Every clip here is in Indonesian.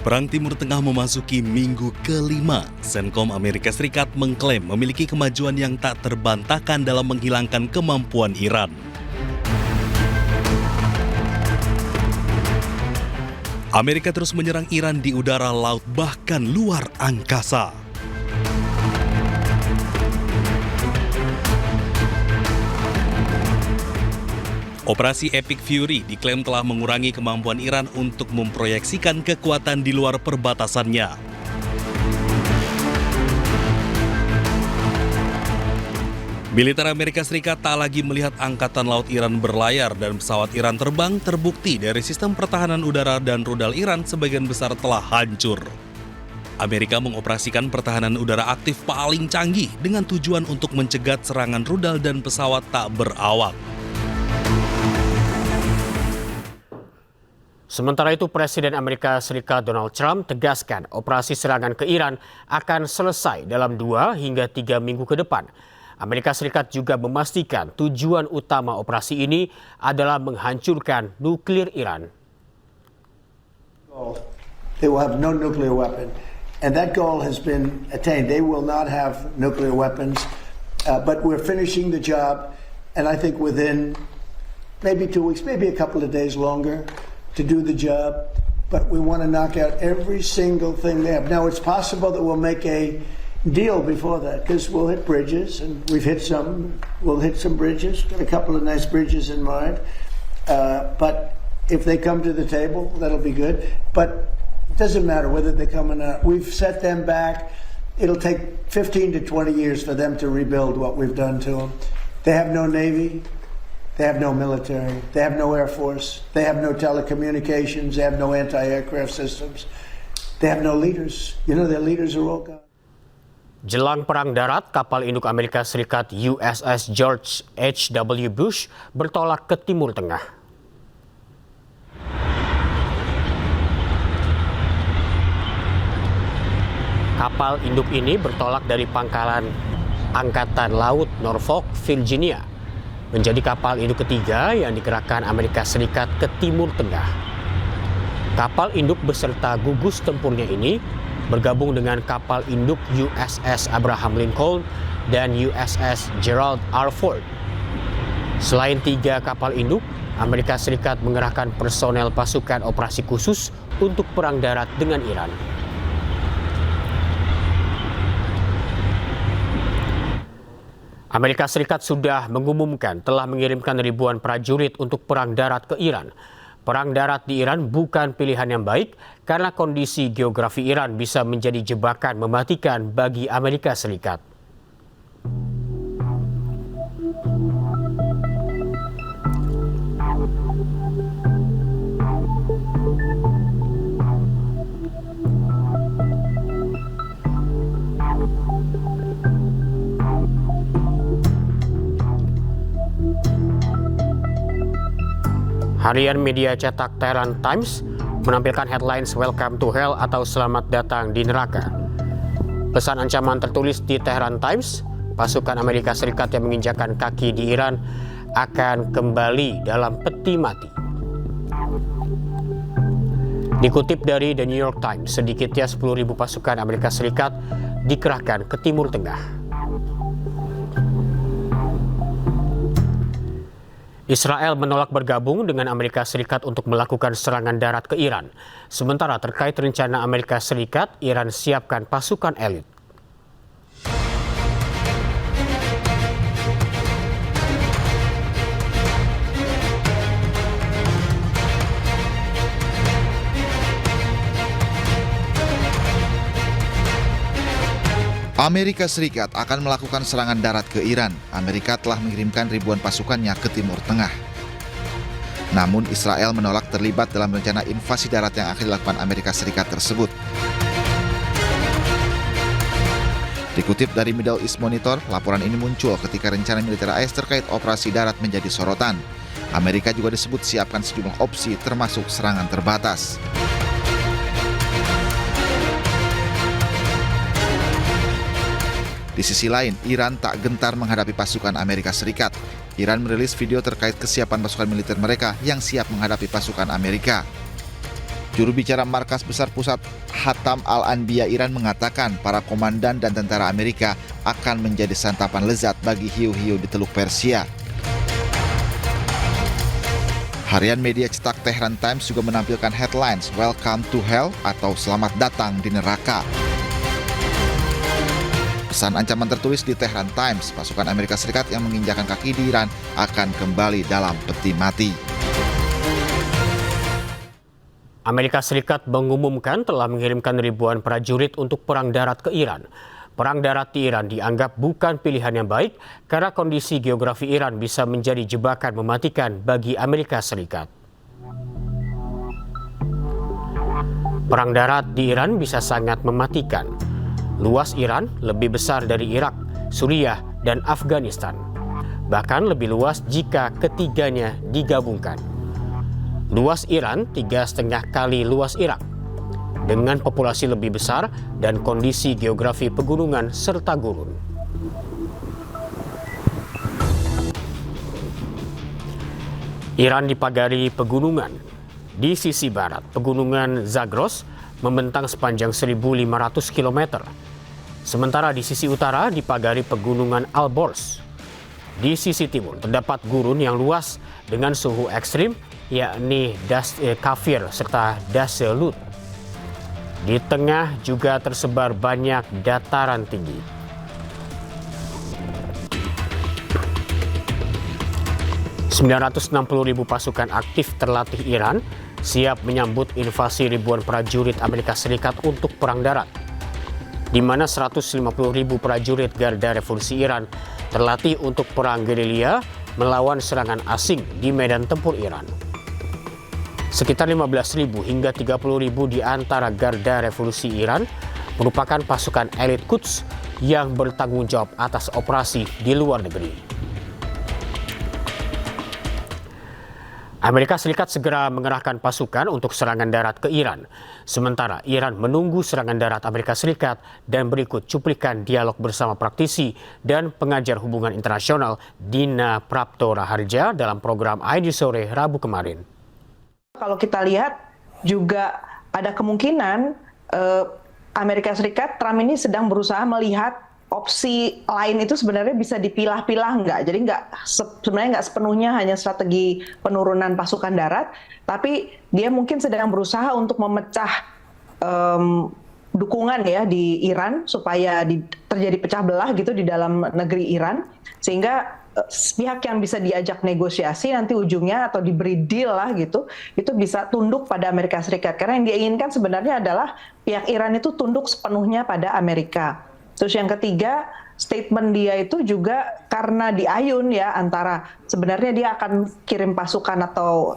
Perang Timur Tengah memasuki minggu kelima. Senkom Amerika Serikat mengklaim memiliki kemajuan yang tak terbantahkan dalam menghilangkan kemampuan Iran. Amerika terus menyerang Iran di udara, laut, bahkan luar angkasa. Operasi Epic Fury diklaim telah mengurangi kemampuan Iran untuk memproyeksikan kekuatan di luar perbatasannya. Militer Amerika Serikat tak lagi melihat angkatan laut Iran berlayar dan pesawat Iran terbang. Terbukti dari sistem pertahanan udara dan rudal Iran sebagian besar telah hancur. Amerika mengoperasikan pertahanan udara aktif paling canggih dengan tujuan untuk mencegat serangan rudal dan pesawat tak berawak. Sementara itu, Presiden Amerika Serikat Donald Trump tegaskan operasi serangan ke Iran akan selesai dalam 2 hingga 3 minggu ke depan. Amerika Serikat juga memastikan tujuan utama operasi ini adalah menghancurkan nuklir Iran. They will have no nuclear weapon, and that goal has been attained. They will not have nuclear weapons, but we're finishing the job, and I think within maybe 2 weeks, maybe a couple of days longer, to do the job, but we want to knock out every single thing they have. Now, it's possible that we'll make a deal before that, because we'll hit bridges, and we've hit some. We'll hit some bridges, got a couple of nice bridges in mind. But if they come to the table, that'll be good. But it doesn't matter whether they come or not. We've set them back. It'll take 15 to 20 years for them to rebuild what we've done to them. They have no Navy. They have no military, they have no air force, they have no telecommunications, they have no anti-aircraft systems, they have no leaders. You know, their leaders are all gone. Jelang perang darat, kapal induk Amerika Serikat USS George H.W. Bush bertolak ke Timur Tengah. Kapal induk ini bertolak dari pangkalan Angkatan Laut Norfolk, Virginia, menjadi kapal induk ketiga yang dikerahkan Amerika Serikat ke Timur Tengah. Kapal induk beserta gugus tempurnya ini bergabung dengan kapal induk USS Abraham Lincoln dan USS Gerald R. Ford. Selain 3 kapal induk, Amerika Serikat mengerahkan personel pasukan operasi khusus untuk perang darat dengan Iran. Amerika Serikat sudah mengumumkan telah mengirimkan ribuan prajurit untuk perang darat ke Iran. Perang darat di Iran bukan pilihan yang baik karena kondisi geografi Iran bisa menjadi jebakan mematikan bagi Amerika Serikat. Harian media cetak Tehran Times menampilkan headlines "Welcome to Hell" atau "Selamat datang di neraka". Pesan ancaman tertulis di Tehran Times, pasukan Amerika Serikat yang menginjakkan kaki di Iran akan kembali dalam peti mati. Dikutip dari The New York Times, sedikitnya 10.000 pasukan Amerika Serikat dikerahkan ke Timur Tengah. Israel menolak bergabung dengan Amerika Serikat untuk melakukan serangan darat ke Iran. Sementara terkait rencana Amerika Serikat, Iran siapkan pasukan elit. Amerika Serikat akan melakukan serangan darat ke Iran. Amerika telah mengirimkan ribuan pasukannya ke Timur Tengah. Namun Israel menolak terlibat dalam rencana invasi darat yang akan dilakukan Amerika Serikat tersebut. Dikutip dari Middle East Monitor, laporan ini muncul ketika rencana militer AS terkait operasi darat menjadi sorotan. Amerika juga disebut siapkan sejumlah opsi termasuk serangan terbatas. Di sisi lain, Iran tak gentar menghadapi pasukan Amerika Serikat. Iran merilis video terkait kesiapan pasukan militer mereka yang siap menghadapi pasukan Amerika. Juru bicara Markas Besar Pusat Hatam Al-Anbiya Iran mengatakan para komandan dan tentara Amerika akan menjadi santapan lezat bagi hiu-hiu di Teluk Persia. Harian media cetak Tehran Times juga menampilkan headlines "Welcome to Hell" atau "Selamat datang di neraka". Pesan ancaman tertulis di Tehran Times, pasukan Amerika Serikat yang menginjakan kaki di Iran akan kembali dalam peti mati. Amerika Serikat mengumumkan telah mengirimkan ribuan prajurit untuk perang darat ke Iran. Perang darat di Iran dianggap bukan pilihan yang baik karena kondisi geografi Iran bisa menjadi jebakan mematikan bagi Amerika Serikat. Perang darat di Iran bisa sangat mematikan. Luas Iran lebih besar dari Irak, Suriah, dan Afghanistan. Bahkan lebih luas jika ketiganya digabungkan. Luas Iran 3,5 kali luas Irak, dengan populasi lebih besar dan kondisi geografi pegunungan serta gurun. Iran dipagari pegunungan. Di sisi barat, pegunungan Zagros membentang sepanjang 1.500 km. Sementara di sisi utara dipagari pegunungan Alborz. Di sisi timur terdapat gurun yang luas dengan suhu ekstrim, yakni Kafir serta Daselut. Di tengah juga tersebar banyak dataran tinggi. ribu pasukan aktif terlatih Iran siap menyambut invasi ribuan prajurit Amerika Serikat untuk perang darat, di mana 150.000 prajurit Garda Revolusi Iran terlatih untuk perang gerilya melawan serangan asing di medan tempur Iran. Sekitar 15.000 hingga 30.000 di antara Garda Revolusi Iran merupakan pasukan elit Quds yang bertanggung jawab atas operasi di luar negeri. Amerika Serikat segera mengerahkan pasukan untuk serangan darat ke Iran. Sementara Iran menunggu serangan darat Amerika Serikat dan berikut cuplikan dialog bersama praktisi dan pengajar hubungan internasional Dina Prapto Raharja dalam program ID Sore Rabu kemarin. Kalau kita lihat juga ada kemungkinan Amerika Serikat, Trump ini sedang berusaha melihat opsi lain itu sebenarnya bisa dipilah-pilah nggak. Jadi sebenarnya nggak sepenuhnya hanya strategi penurunan pasukan darat, tapi dia mungkin sedang berusaha untuk memecah dukungan ya di Iran supaya terjadi pecah belah gitu di dalam negeri Iran, sehingga pihak yang bisa diajak negosiasi nanti ujungnya atau diberi deal lah gitu, itu bisa tunduk pada Amerika Serikat. Karena yang dia inginkan sebenarnya adalah pihak Iran itu tunduk sepenuhnya pada Amerika. Terus yang ketiga, statement dia itu juga karena diayun ya, antara sebenarnya dia akan kirim pasukan atau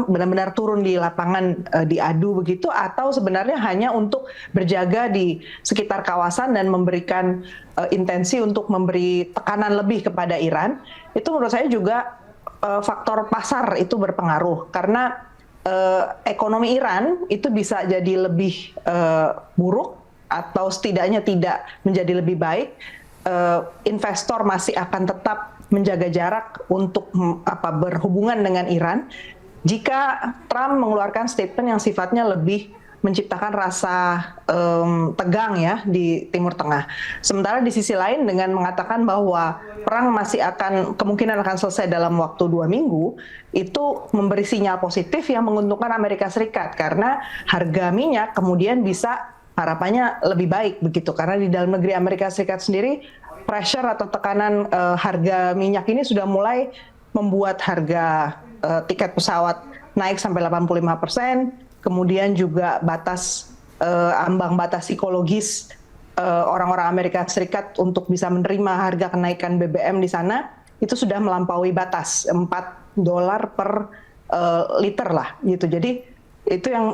benar-benar turun di lapangan diadu begitu, atau sebenarnya hanya untuk berjaga di sekitar kawasan dan memberikan intensi untuk memberi tekanan lebih kepada Iran. Itu menurut saya juga faktor pasar itu berpengaruh, karena ekonomi Iran itu bisa jadi lebih buruk atau setidaknya tidak menjadi lebih baik. Investor masih akan tetap menjaga jarak untuk berhubungan dengan Iran jika Trump mengeluarkan statement yang sifatnya lebih menciptakan rasa tegang ya di Timur Tengah. Sementara di sisi lain dengan mengatakan bahwa perang masih kemungkinan akan selesai dalam waktu 2 minggu, itu memberi sinyal positif yang menguntungkan Amerika Serikat karena harga minyak kemudian bisa harapannya lebih baik begitu, karena di dalam negeri Amerika Serikat sendiri pressure atau tekanan harga minyak ini sudah mulai membuat harga tiket pesawat naik sampai 85%, kemudian juga ambang batas psikologis orang-orang Amerika Serikat untuk bisa menerima harga kenaikan BBM di sana itu sudah melampaui batas $4 per liter lah gitu. Jadi itu yang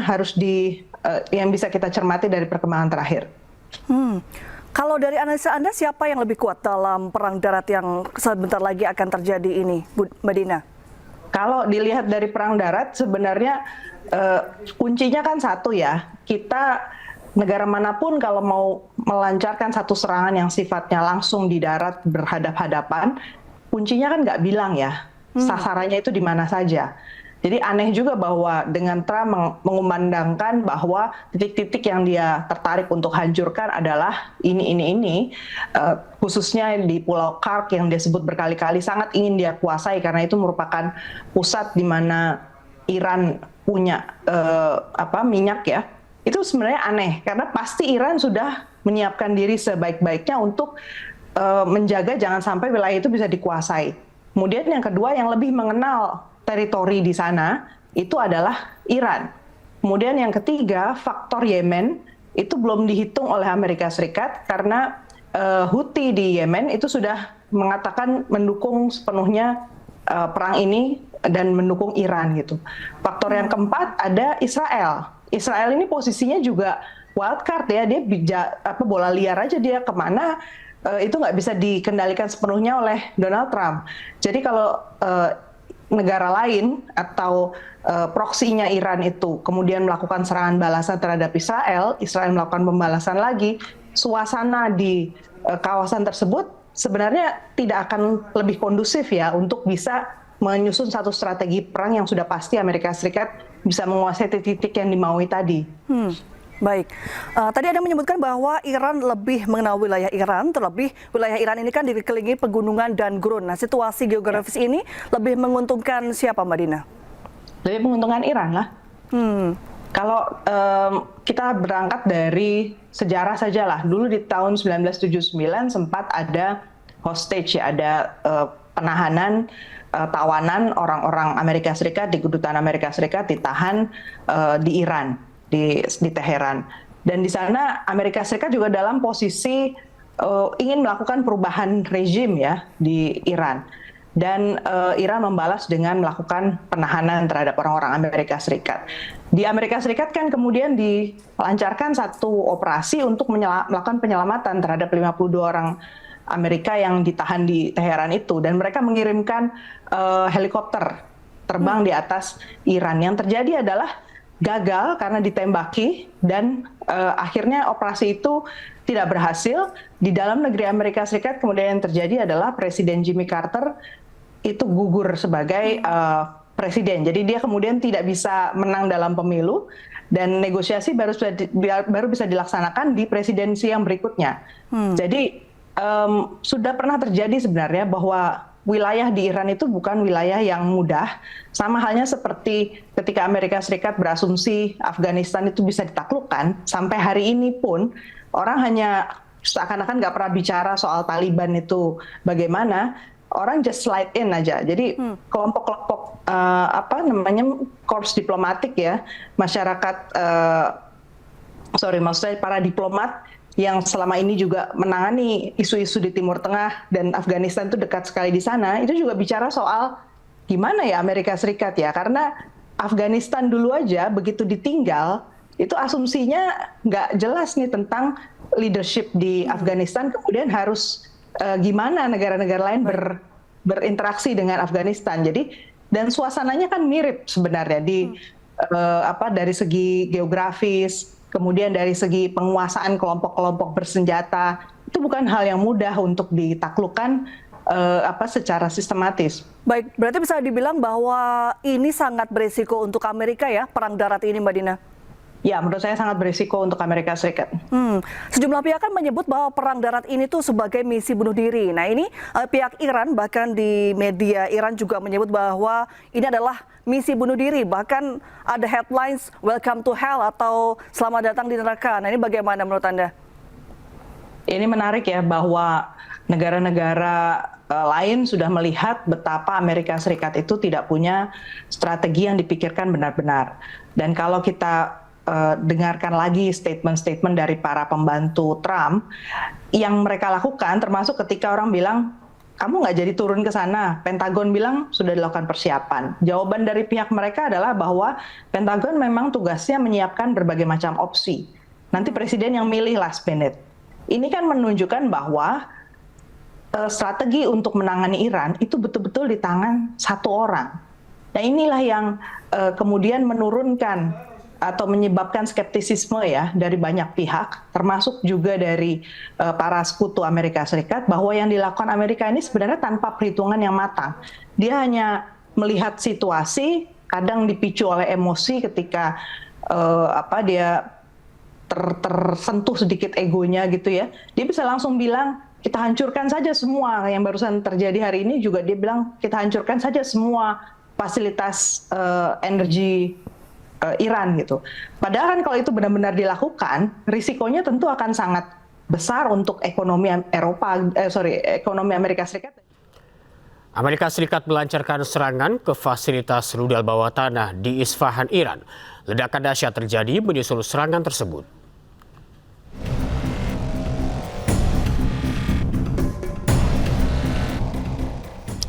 harus yang bisa kita cermati dari perkembangan terakhir. Kalau dari analisa Anda, siapa yang lebih kuat dalam perang darat yang sebentar lagi akan terjadi ini, Mbak Dina? Kalau dilihat dari perang darat, sebenarnya kuncinya kan satu ya. Kita, negara manapun kalau mau melancarkan satu serangan yang sifatnya langsung di darat berhadap-hadapan, kuncinya kan nggak bilang ya, sasarannya itu di mana saja. Jadi aneh juga bahwa dengan Trump mengumandangkan bahwa titik-titik yang dia tertarik untuk hancurkan adalah ini, khususnya di Pulau Kark yang dia sebut berkali-kali sangat ingin dia kuasai karena itu merupakan pusat di mana Iran punya minyak ya. Itu sebenarnya aneh karena pasti Iran sudah menyiapkan diri sebaik-baiknya untuk menjaga jangan sampai wilayah itu bisa dikuasai. Kemudian yang kedua yang lebih mengenal teritori di sana itu adalah Iran. Kemudian yang ketiga, faktor Yemen itu belum dihitung oleh Amerika Serikat karena Houthi di Yemen itu sudah mengatakan mendukung sepenuhnya perang ini dan mendukung Iran gitu. Faktor yang keempat ada Israel. Israel ini posisinya juga wild card ya, dia bola liar aja dia kemana itu nggak bisa dikendalikan sepenuhnya oleh Donald Trump. Jadi kalau negara lain atau proksinya Iran itu kemudian melakukan serangan balasan terhadap Israel melakukan pembalasan lagi, suasana di kawasan tersebut sebenarnya tidak akan lebih kondusif ya untuk bisa menyusun satu strategi perang yang sudah pasti Amerika Serikat bisa menguasai titik-titik yang dimaui tadi. Baik, tadi Anda menyebutkan bahwa Iran lebih mengenal wilayah Iran, terlebih wilayah Iran ini kan dikelilingi pegunungan dan gurun. Nah, situasi geografis ini lebih menguntungkan siapa, Mbak Dina? Lebih menguntungkan Iran lah. Kalau kita berangkat dari sejarah sajalah, dulu di tahun 1979 sempat ada hostage ya, ada penahanan tawanan orang-orang Amerika Serikat di kedutaan Amerika Serikat ditahan di Iran. Di Teheran, dan di sana Amerika Serikat juga dalam posisi ingin melakukan perubahan rezim ya di Iran, dan Iran membalas dengan melakukan penahanan terhadap orang-orang Amerika Serikat. Di Amerika Serikat kan kemudian dilancarkan satu operasi untuk melakukan penyelamatan terhadap 52 orang Amerika yang ditahan di Teheran itu, dan mereka mengirimkan helikopter terbang di atas Iran. Yang terjadi adalah gagal karena ditembaki dan akhirnya operasi itu tidak berhasil. Di dalam negeri Amerika Serikat kemudian yang terjadi adalah Presiden Jimmy Carter itu gugur sebagai presiden. Jadi dia kemudian tidak bisa menang dalam pemilu dan negosiasi baru bisa dilaksanakan di presidensi yang berikutnya. Jadi sudah pernah terjadi sebenarnya bahwa wilayah di Iran itu bukan wilayah yang mudah, sama halnya seperti ketika Amerika Serikat berasumsi Afghanistan itu bisa ditaklukkan, sampai hari ini pun orang hanya seakan-akan nggak pernah bicara soal Taliban itu bagaimana, orang just slide in aja. Jadi kelompok-kelompok korps diplomatik ya, masyarakat, maksudnya para diplomat yang selama ini juga menangani isu-isu di Timur Tengah dan Afghanistan itu dekat sekali di sana, itu juga bicara soal gimana ya Amerika Serikat ya, karena Afghanistan dulu aja begitu ditinggal, itu asumsinya nggak jelas nih tentang leadership di Afghanistan, kemudian harus gimana negara-negara lain berinteraksi dengan Afghanistan. Jadi, dan suasananya kan mirip sebenarnya dari segi geografis, kemudian dari segi penguasaan kelompok-kelompok bersenjata, itu bukan hal yang mudah untuk ditaklukkan secara sistematis. Baik, berarti bisa dibilang bahwa ini sangat berisiko untuk Amerika ya, perang darat ini, Mbak Dina? Ya, menurut saya sangat berisiko untuk Amerika Serikat. Sejumlah pihak kan menyebut bahwa perang darat ini tuh sebagai misi bunuh diri. Nah ini pihak Iran, bahkan di media Iran juga menyebut bahwa ini adalah misi bunuh diri. Bahkan ada headlines "Welcome to Hell" atau "Selamat datang di neraka". Nah ini bagaimana menurut Anda? Ini menarik ya bahwa negara-negara lain sudah melihat betapa Amerika Serikat itu tidak punya strategi yang dipikirkan benar-benar. Dan kalau kita dengarkan lagi statement-statement dari para pembantu Trump, yang mereka lakukan termasuk ketika orang bilang, kamu nggak jadi turun ke sana. Pentagon bilang sudah dilakukan persiapan. Jawaban dari pihak mereka adalah bahwa Pentagon memang tugasnya menyiapkan berbagai macam opsi. Nanti presiden yang milih last minute. Ini kan menunjukkan bahwa strategi untuk menangani Iran itu betul-betul di tangan satu orang. Nah inilah yang kemudian menurunkan atau menyebabkan skeptisisme ya dari banyak pihak, termasuk juga dari para sekutu Amerika Serikat, bahwa yang dilakukan Amerika ini sebenarnya tanpa perhitungan yang matang. Dia hanya melihat situasi, kadang dipicu oleh emosi ketika dia tersentuh sedikit egonya gitu ya, dia bisa langsung bilang kita hancurkan saja semua. Yang barusan terjadi hari ini juga dia bilang kita hancurkan saja semua fasilitas energi Iran gitu. Padahal kan kalau itu benar-benar dilakukan, risikonya tentu akan sangat besar untuk ekonomi ekonomi Amerika Serikat. Amerika Serikat melancarkan serangan ke fasilitas rudal bawah tanah di Isfahan, Iran. Ledakan dahsyat terjadi menyusul serangan tersebut.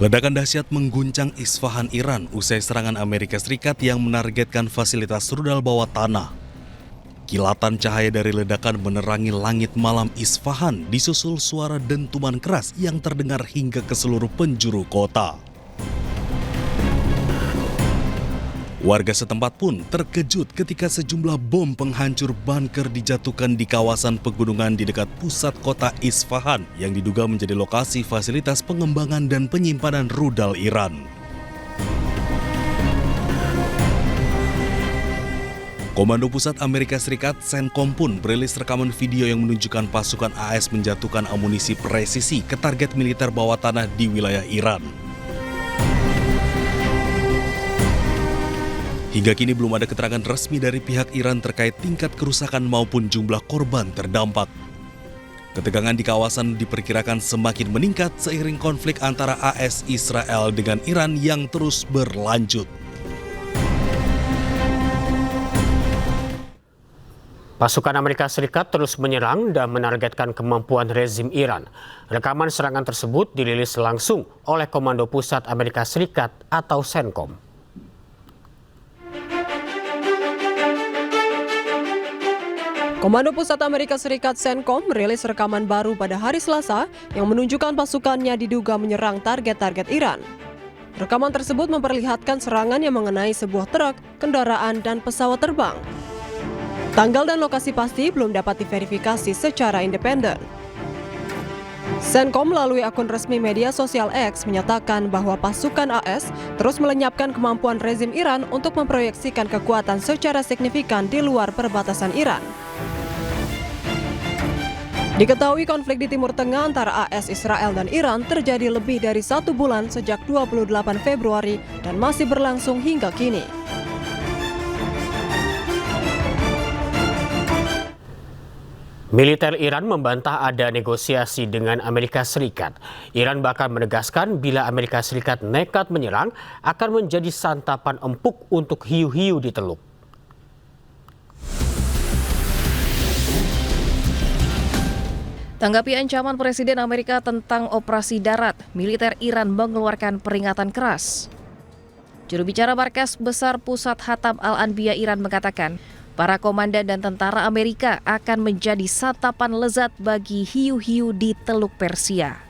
Ledakan dahsyat mengguncang Isfahan, Iran usai serangan Amerika Serikat yang menargetkan fasilitas rudal bawah tanah. Kilatan cahaya dari ledakan menerangi langit malam Isfahan disusul suara dentuman keras yang terdengar hingga ke seluruh penjuru kota. Warga setempat pun terkejut ketika sejumlah bom penghancur bunker dijatuhkan di kawasan pegunungan di dekat pusat kota Isfahan yang diduga menjadi lokasi fasilitas pengembangan dan penyimpanan rudal Iran. Komando Pusat Amerika Serikat CENTCOM pun merilis rekaman video yang menunjukkan pasukan AS menjatuhkan amunisi presisi ke target militer bawah tanah di wilayah Iran. Hingga kini belum ada keterangan resmi dari pihak Iran terkait tingkat kerusakan maupun jumlah korban terdampak. Ketegangan di kawasan diperkirakan semakin meningkat seiring konflik antara AS Israel dengan Iran yang terus berlanjut. Pasukan Amerika Serikat terus menyerang dan menargetkan kemampuan rezim Iran. Rekaman serangan tersebut dirilis langsung oleh Komando Pusat Amerika Serikat atau CENTCOM. Komando Pusat Amerika Serikat CENTCOM merilis rekaman baru pada hari Selasa yang menunjukkan pasukannya diduga menyerang target-target Iran. Rekaman tersebut memperlihatkan serangan yang mengenai sebuah truk, kendaraan, dan pesawat terbang. Tanggal dan lokasi pasti belum dapat diverifikasi secara independen. CENTCOM melalui akun resmi media sosial X menyatakan bahwa pasukan AS terus melenyapkan kemampuan rezim Iran untuk memproyeksikan kekuatan secara signifikan di luar perbatasan Iran. Diketahui konflik di Timur Tengah antara AS, Israel, dan Iran terjadi lebih dari 1 bulan sejak 28 Februari dan masih berlangsung hingga kini. Militer Iran membantah ada negosiasi dengan Amerika Serikat. Iran bahkan menegaskan bila Amerika Serikat nekat menyerang akan menjadi santapan empuk untuk hiu-hiu di Teluk. Tanggapi ancaman Presiden Amerika tentang operasi darat, militer Iran mengeluarkan peringatan keras. Juru bicara Markas Besar Pusat Hatam Al-Anbiya Iran mengatakan, para komandan dan tentara Amerika akan menjadi santapan lezat bagi hiu-hiu di Teluk Persia.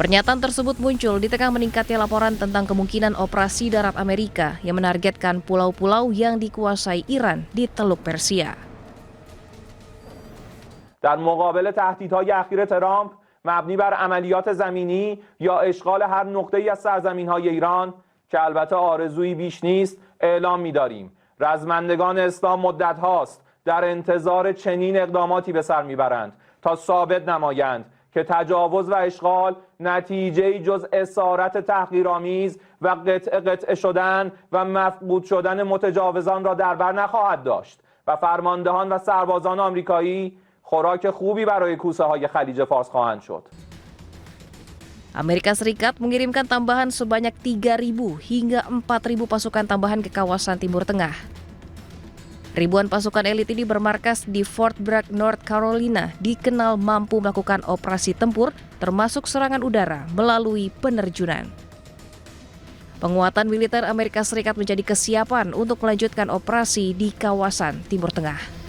Pernyataan tersebut muncul di tengah meningkatnya laporan tentang kemungkinan operasi darat Amerika yang menargetkan pulau-pulau yang dikuasai Iran di Teluk Persia. در مقابل تهدیدهای اخیر ترامپ مبنی بر عملیات زمینی یا اشغال هر نقطه‌ای از سرزمین‌های ایران که البته آرزویی بیش نیست اعلام می‌داریم رزمندگان اسلام مدت هاست در انتظار چنین اقداماتی به سر میبرند تا ثابت نمایند که تجاوز و اشغال نتیجه‌ای جز اسارت تحقیرآمیز و قطع شدن و مفقود شدن متجاوزان را در بر نخواهد داشت و فرماندهان و سربازان آمریکایی خوراک خوبی برای کوسه های خلیج فارس خواهند شد. Amerika Serikat mengirimkan tambahan sebanyak 3.000 hingga 4.000 pasukan tambahan ke kawasan Timur Tengah. Ribuan pasukan elit ini bermarkas di Fort Bragg, North Carolina, dikenal mampu melakukan operasi tempur termasuk serangan udara melalui penerjunan. Penguatan militer Amerika Serikat menjadi kesiapan untuk melanjutkan operasi di kawasan Timur Tengah.